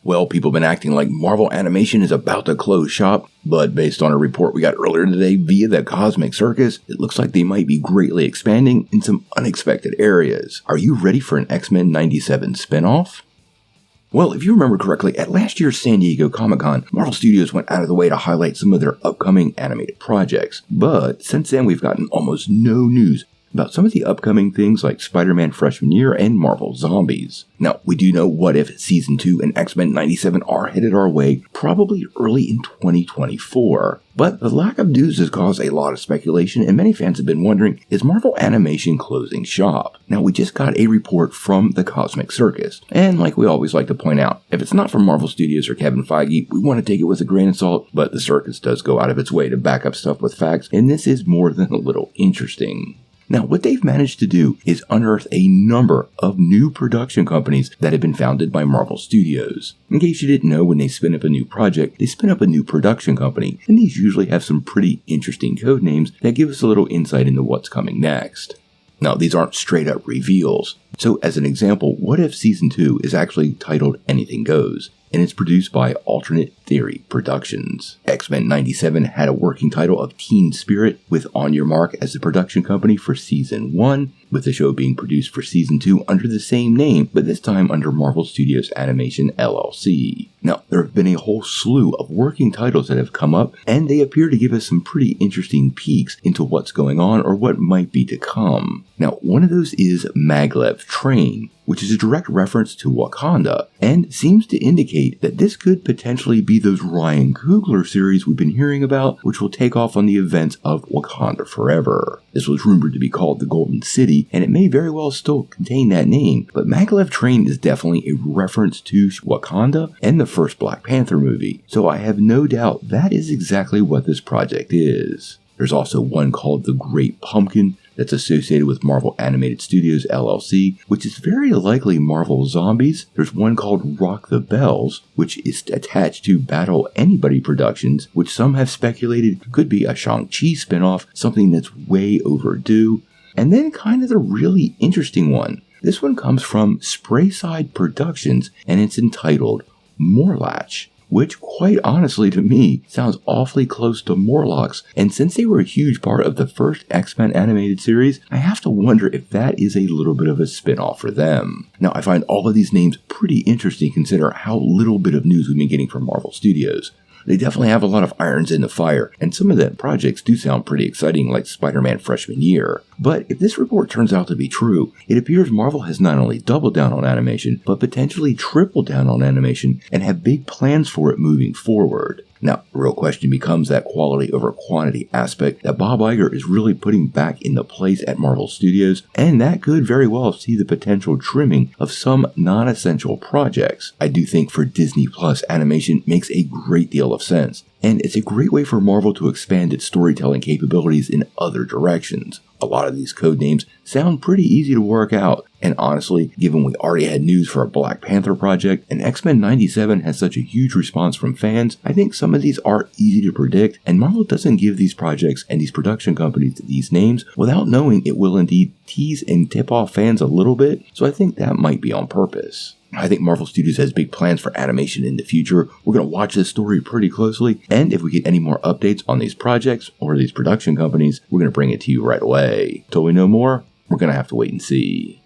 Well, people have been acting like Marvel Animation is about to close shop, but based on a report we got earlier today via the Cosmic Circus, it looks like they might be greatly expanding in some unexpected areas. Are you ready for an X-Men 97 spinoff? Well, if you remember correctly, at last year's San Diego Comic-Con, Marvel Studios went out of the way to highlight some of their upcoming animated projects. But since then, we've gotten almost no news about some of the upcoming things like Spider-Man Freshman Year and Marvel Zombies. Now, we do know What If Season 2 and X-Men 97 are headed our way probably early in 2024. But the lack of news has caused a lot of speculation, and many fans have been wondering, is Marvel Animation closing shop? Now, we just got a report from the Cosmic Circus, and like we always like to point out, if it's not from Marvel Studios or Kevin Feige, we want to take it with a grain of salt, but the circus does go out of its way to back up stuff with facts, and this is more than a little interesting. Now, what they've managed to do is unearth a number of new production companies that have been founded by Marvel Studios. In case you didn't know, when they spin up a new project, they spin up a new production company, and these usually have some pretty interesting code names that give us a little insight into what's coming next. Now, these aren't straight up reveals. So, as an example, What If Season 2 is actually titled Anything Goes, and it's produced by Alternate Theory Productions. X-Men 97 had a working title of Teen Spirit, with On Your Mark as the production company for Season 1, with the show being produced for Season 2 under the same name, but this time under Marvel Studios Animation LLC. Now, there have been a whole slew of working titles that have come up, and they appear to give us some pretty interesting peeks into what's going on or what might be to come. Now, one of those is Maglev Train, which is a direct reference to Wakanda, and seems to indicate that this could potentially be those Ryan Coogler series we've been hearing about, which will take off on the events of Wakanda Forever. This was rumored to be called the Golden City, and it may very well still contain that name, but Maglev Train is definitely a reference to Wakanda and the first Black Panther movie, so I have no doubt that is exactly what this project is. There's also one called The Great Pumpkin, that's associated with Marvel Animated Studios LLC, which is very likely Marvel Zombies. There's one called Rock the Bells, which is attached to Battle Anybody Productions, which some have speculated could be a Shang Chi spinoff, something that's way overdue. And then kind of the really interesting one. This one comes from Sprayside Productions, and it's entitled Latch, which quite honestly to me sounds awfully close to Morlocks, and since they were a huge part of the first X-Men animated series, I have to wonder if that is a little bit of a spin-off for them. Now, I find all of these names pretty interesting considering how little bit of news we've been getting from Marvel Studios. They definitely have a lot of irons in the fire, and some of the projects do sound pretty exciting, like Spider-Man Freshman Year. But if this report turns out to be true, it appears Marvel has not only doubled down on animation, but potentially tripled down on animation and have big plans for it moving forward. Now, the real question becomes that quality over quantity aspect that Bob Iger is really putting back into place at Marvel Studios, and that could very well see the potential trimming of some non-essential projects. I do think for Disney Plus, animation makes a great deal of sense, and it's a great way for Marvel to expand its storytelling capabilities in other directions. A lot of these code names sound pretty easy to work out, and honestly, given we already had news for a Black Panther project, and X-Men 97 has such a huge response from fans, I think some of these are easy to predict, and Marvel doesn't give these projects and these production companies these names without knowing it will indeed tease and tip off fans a little bit, so I think that might be on purpose. I think Marvel Studios has big plans for animation in the future. We're going to watch this story pretty closely, and if we get any more updates on these projects or these production companies, we're going to bring it to you right away. Till we know more, we're going to have to wait and see.